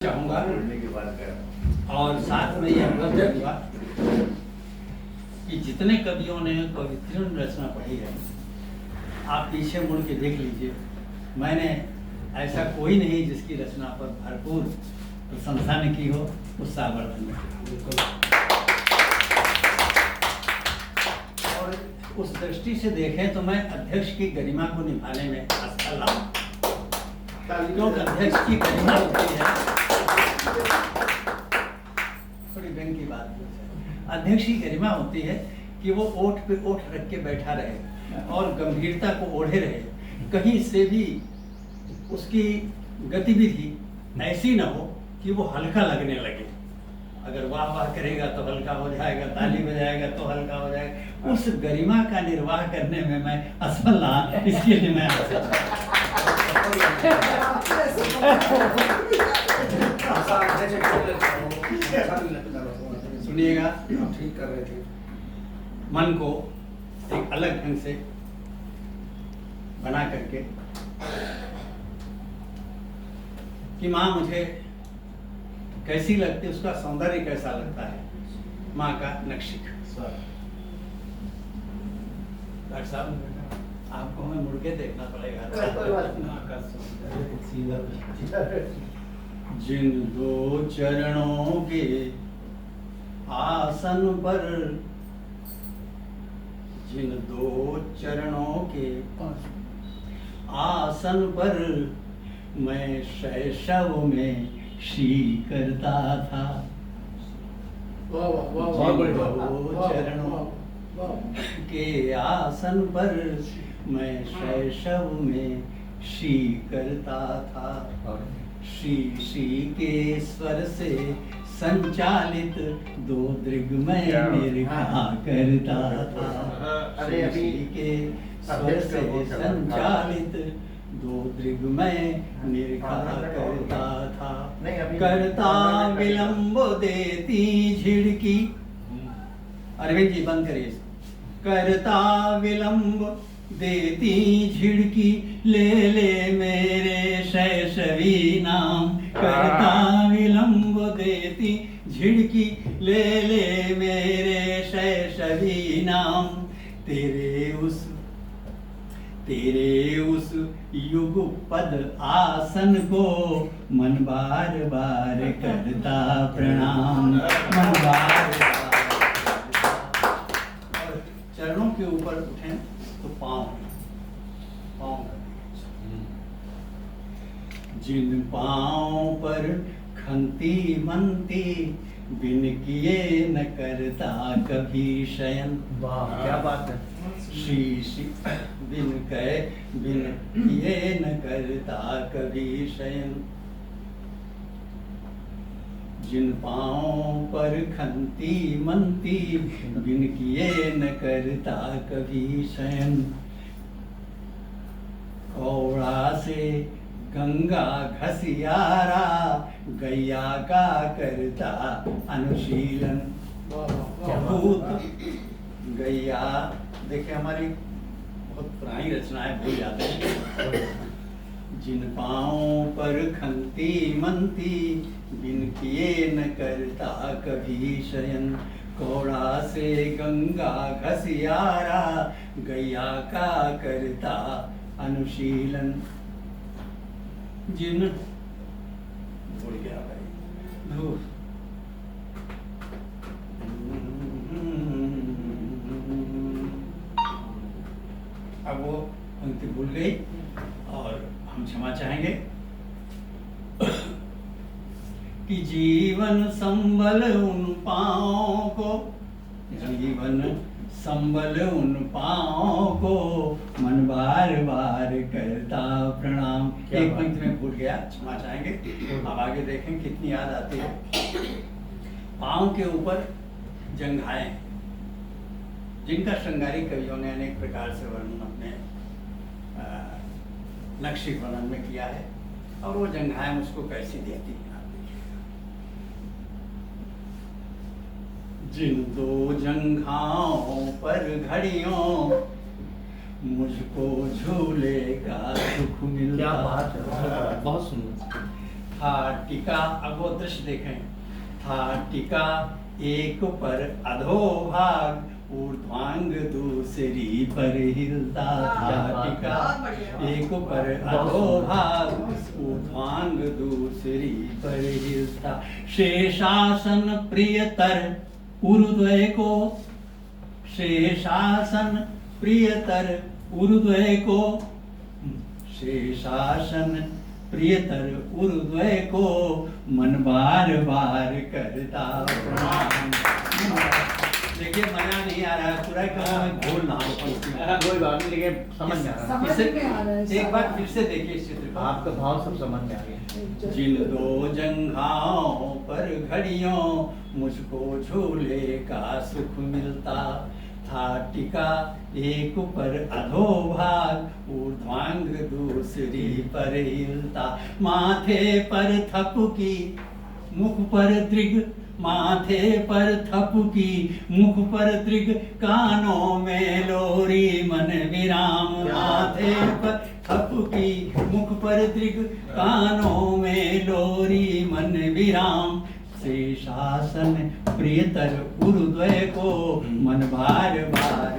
चाहूँगा बोलने की बात कर और साथ में ये अनुरोध करूँगा कि जितने कवियों ने कवित्रीण रचना पढ़ी है, आप पीछे मुड़ के देख लीजिए। मैंने ऐसा कोई नहीं जिसकी रचना पर भरपूर प्रशंसा ने की हो, उत्साहवर्धन में की हो। और उस दृष्टि से देखें तो मैं अध्यक्ष की गरिमा को निभाने में असफल रहा, क्योंकि अध्यक्ष की गरिमा होती है, थोड़ी व्यंग की बात है, अध्यक्ष की गरिमा होती है कि वो ओठ पे ओठ रख के बैठा रहे और गंभीरता को ओढ़े रहे, कहीं से भी उसकी गतिविधि ऐसी ना हो कि वो हल्का लगने लगे। अगर वाह वाह करेगा तो हल्का हो जाएगा, ताली बजाएगा तो हल्का हो जाएगा। उस गरिमा का निर्वाह करने में मैं असफल रहा, इसके लिए मैं सुनिएगा, ठीक कर रहे थे। मन को एक अलग ढंग से बना करके कि माँ मुझे कैसी लगती, उसका सौंदर्य कैसा लगता है, माँ का नक्शिक। डॉक्टर साहब आपको हमें मुड़ के देखना पड़ेगा। माँ का सौंदर्य जिन दो चरणों के आसन पर, जिन दो चरणों के आसन पर मैं शैशव में श्री करता था। जिन दो चरणों के आसन पर मैं शैशव में श्री करता था। श्री श्री के स्वर से संचालित दो दृग्मय निरखा करता था। श्री के स्वर से संचालित दो दृग्मय निरखा करता था। करता विलंब देती झिड़की, अरविंद जी बंद करिए। करता विलंब देती झिड़की, ले ले मेरे शैशवी नाम। करता विलंब देती झिड़की, ले ले मेरे शैशवी नाम। तेरे उस युगपद आसन को मन बार बार करता प्रणाम। मन बार चरणों के ऊपर उठें तो पाँव जिन पाँव पर खंती मनती बिन किए न करता कभी शयन। क्या बात है। श्री श्री बिन किए न करता कभी शयन। जिन पाँव पर खंती मनती बिन किए न करता कभी शयन। कौड़ा से गंगा घसियारा, गैया का करता अनुशीलन। बहुत गैया, देखिए हमारी बहुत पुरानी रचना है, भूल जाते हैं। जिन पाँव पर खंती मनती बिन किए न करता कभी शयन। कौड़ा से गंगा घसियारा, गैया का करता अनुशीलन। जिन भूल गया भाई, धूर अब वो पंक्ति भूल गई और हम क्षमा चाहेंगे कि जीवन संबल उन पाँव को, जीवन संबल उन पाँव को मन बार बार करता प्रणाम। एक पंक्ति में भूल गया, क्षमा चाहेंगे। अब आगे देखें कितनी याद आती है। पाँव के ऊपर जंघाएं, जिनका श्रृंगारी कवियों ने अनेक प्रकार से वर्णन अपने नक्शिक वर्णन में किया है, और वो जंघाएं मुझको कैसी देती हैं। जिन दो जंघाओं पर घड़ियों मुझको झूले का सुख मिलता। क्या बात है, बहुत सुंदर। था टिका, अब वो दृश्य देखें, था टिका एक पर अधोभाग, ऊर्ध्वांग दूसरी पर हिलता था टिका एक पर अधोभाग, ऊर्ध्वांग दूसरी पर हिलता। शेषासन प्रियतर उरुद्वय को, शेषासन प्रियतर उरुद्वय को, शेषासन प्रियतर उरुद्वय को, मन बार बार करता प्रणाम। देखिए मजा नहीं आ रहा है पूरा, क्यों मैं भूल ना हो। कोई बात नहीं, लेकिन समझ में आ रहा है। इसे में आ रहा है, एक बार फिर से देखिए इस चित्र को। आपका भाव सब समझ में आ गया। जिन दो जंघाओं पर घड़ियों मुझको झूले का सुख मिलता, था टिका एक पर अधोभाग, ऊर्ध्वांग दूसरी पर हिलता। माथे पर थपकी मुख पर दृग, माथे पर थपकी मुख पर दृग, कानों में लोरी मन विराम। माथे पर थपकी मुख पर दृग, कानों में लोरी मन विराम। शेषासन प्रियतर उरुद्वय को, मन बार बार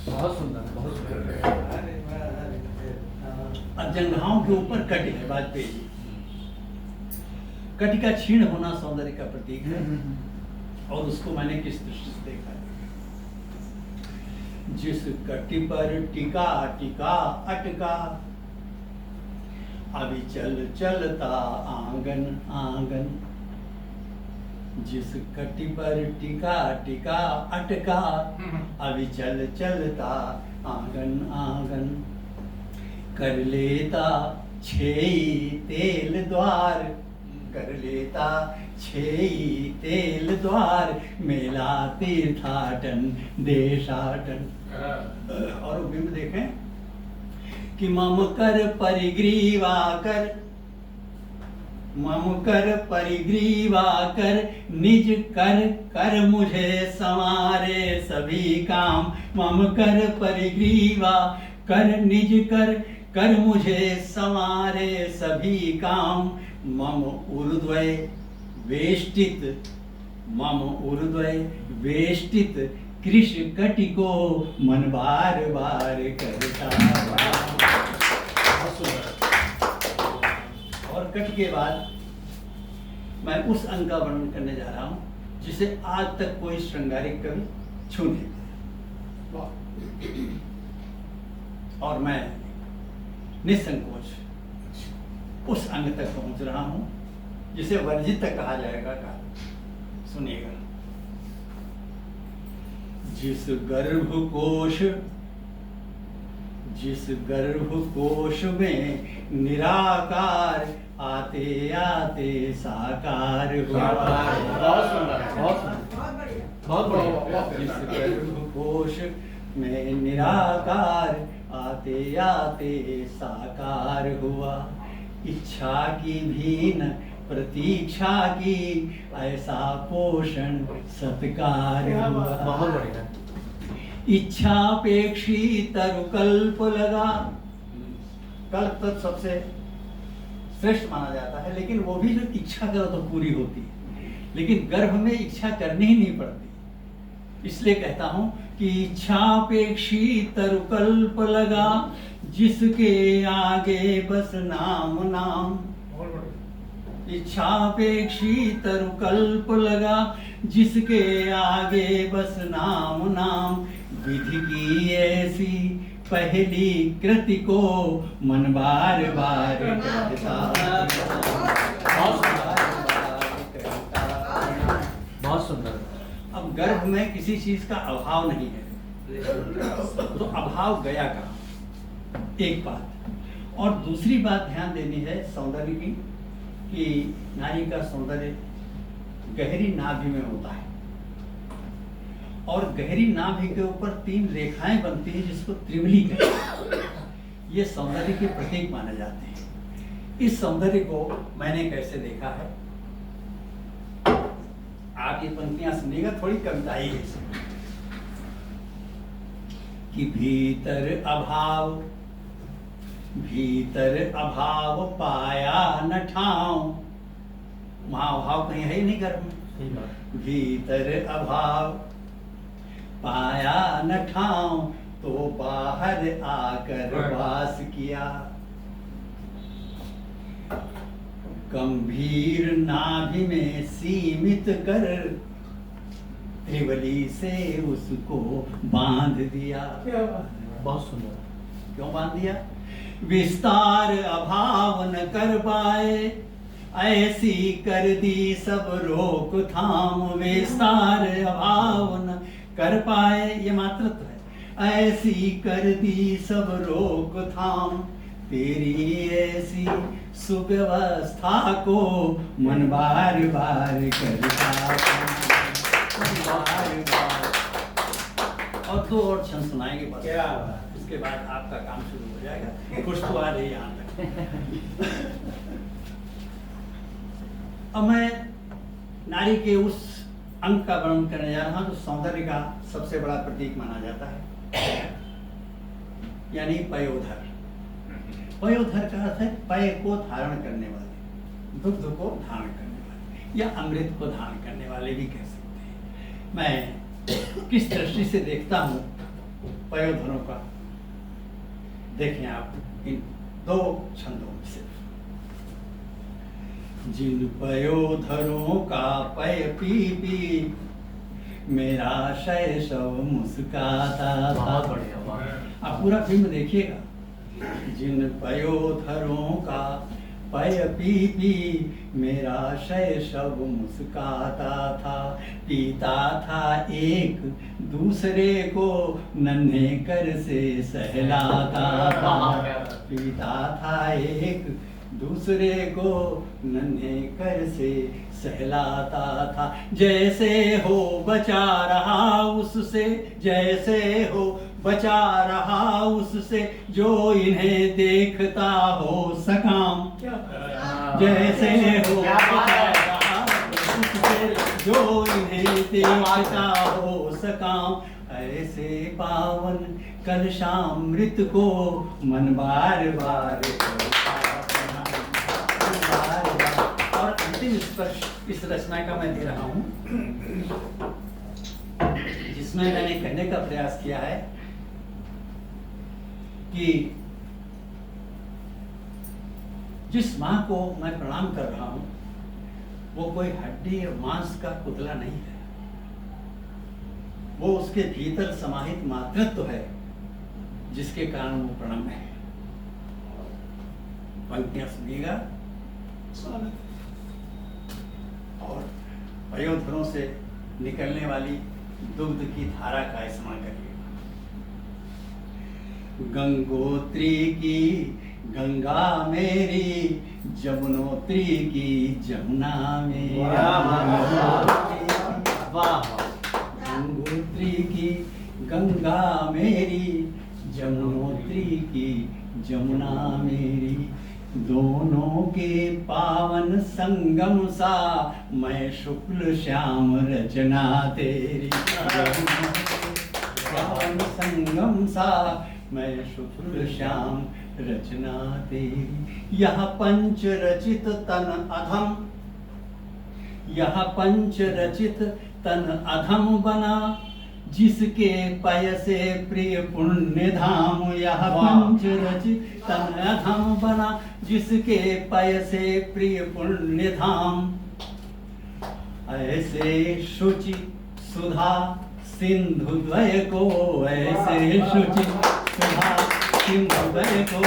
बहुत सुंदर, बहुत सुंदर। अब जंघाओं के ऊपर कट है वाजपेयी जी। कट का क्षीण होना सौंदर्य का प्रतीक है, और उसको मैंने किस दृष्टि से देखा है। जिस कटि पर टिका टिका अटका, अभी चल चलता आंगन आंगन। जिस कटि पर टिका टिका अटका, अभी चल चलता आंगन आंगन। कर लेता छेई तेल द्वार, कर लेता छेई तेल द्वार, मेला तीर्थाटन देशाटन। और बिंब देखें कि मम कर परिग्रीवा कर, मम कर परिग्रीवा कर, निज कर कर मुझे संवारे सभी काम। मम कर परिग्रीवा कर, निज कर कर मुझे संवारे सभी काम। मम उर्ध्वय वेष्टित, मम उर्ध्वय वेष्टित, कृष कटि को मन बार बार करता। और कटि के बाद मैं उस अंग का वर्णन करने जा रहा हूं जिसे आज तक कोई श्रृंगारिक कवि छू नहीं पाया, और मैं निसंकोच उस अंग तक पहुंच रहा हूं जिसे वर्जित कहा जाएगा का। सुनिएगा। जिस गर्भकोश, जिस गर्भकोश में निराकार, आते आते साकार हुआ। बहुत सुंदर, बहुत सुंदर, बहुत बढ़िया। जिस गर्भकोश में निराकार, आते आते साकार हुआ। इच्छा की भी न प्रतीक्षा की, ऐसा पोषण सत्कार हुआ। बहुत बढ़िया। इच्छापेक्षी तरुकल्प लगा। कल्प तो सबसे श्रेष्ठ माना जाता है, लेकिन वो भी जो इच्छा करो तो पूरी होती है, लेकिन गर्भ में इच्छा करनी ही नहीं पड़ती। इसलिए कहता हूं कि इच्छापेक्षी तरुकल्प लगा, जिसके आगे बस नाम नाम। इच्छापेक्षी तरुकल्प लगा, जिसके आगे बस नाम नाम। विधि की ऐसी पहली कृति को मन बार बार करता। बहुत सुंदर। अब गर्भ में किसी चीज का अभाव नहीं है, तो अभाव गया कहाँ, एक बात। और दूसरी बात ध्यान देनी है सौंदर्य की, कि नारी का सौंदर्य गहरी नाभि में होता है, और गहरी नाभि के ऊपर 3 रेखाएं बनती हैं जिसको त्रिवली कहते हैं। ये सौंदर्य के प्रतीक माने जाते हैं। इस सौंदर्य को मैंने कैसे देखा है, आप ये पंक्तियां सुनिएगा, थोड़ी कविता ही है कि भीतर अभाव भीतर अभाव पाया न ठाव, वहाँ अभाव कहीं है ही नहीं घर में। सही बात। भीतर अभाव पाया न ठाव, तो बाहर आकर वास किया। गंभीर नाभि में सीमित कर, त्रिवली से उसको बांध दिया। बहुत सुंदर। क्यों बांध दिया? विस्तार अभाव न कर पाए, ऐसी कर दी सब रोक थाम। विस्तार अभाव न कर पाए, ये मातृत्व है। ऐसी कर दी सब रोक थाम, तेरी ऐसी सुव्यवस्था को मन बार बार करता बार बार। और दो और छंद सुनाएंगे बस। क्या बात। उसके बाद आपका काम शुरू हो जाएगा। कुछ तो आ रही है यहाँ तक। अब मैं नारी के उस अंग का वर्णन करने जा रहा हूं जो सौंदर्य का सबसे बड़ा प्रतीक माना जाता है, यानी पयोधर। पयोधर का अर्थ है पय को धारण करने वाले, दुग्ध को धारण करने वाले, या अमृत को धारण करने वाले भी कह सकते हैं। मैं किस दृष्टि से देखता हूं पयोधरों का, देखें आप इन दो छंदों में सिर्फ। जिन पयोधरों का पय पी पी, मेरा शैशव मुस्काता था। बहुत बढ़िया, वाह। आप पूरा फिल्म देखिएगा। जिन पयोधरों का पय पी पी, मेरा शैशव मुस्काता था। पीता था एक दूसरे को, नन्हे कर से सहलाता था। पीता था एक दूसरे को, नन्हे कर से सहलाता था। जैसे हो बचा रहा उससे, जैसे हो बचा रहा उससे, जो इन्हें देखता हो सकाम। जैसे हो बचा रहा उससे, जो इन्हें देखता हो सकाम। ऐसे पावन कलशामृत को मन बार बार और अंतिम स्पर्श इस रचना का मैं दे रहा हूं, जिसमें मैंने कहने का प्रयास किया है कि जिस मां को मैं प्रणाम कर रहा हूं वो कोई हड्डी और मांस का पुतला नहीं है, वो उसके भीतर समाहित मातृत्व है जिसके कारण वो प्रणाम है। पंक्तियां सुनिएगा और पयोधरों से निकलने वाली दुग्ध की धारा का स्मरण करिए। गंगोत्री की गंगा मेरी, जमुनोत्री की जमुना मेरी। गंगोत्री की गंगा मेरी, जमुनोत्री की जमुना मेरी। दोनों के पावन संगम सा, मैं शुक्ल श्याम रचना तेरी। पावन संगम सा, मैं शुक्ल श्याम रचना तेरी। यह पंच रचित तन अधम, यह पंच रचित तन अधम बना, जिसके पय से प्रिय पुण्य धाम। यह पंच रचित तन अधम बना, जिसके पय से प्रिय पुण्य धाम। ऐसे शुचि सुधा सिंधु द्वय को, ऐसे शुचि सुधा सिंधु द्वय को,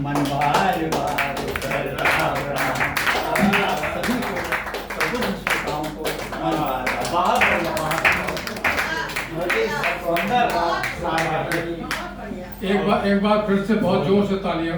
मन बार बार कर रहा। सभी को, सभी श्रोताओं को मन बार बार। एक बार फिर से बहुत जोर से तालियां।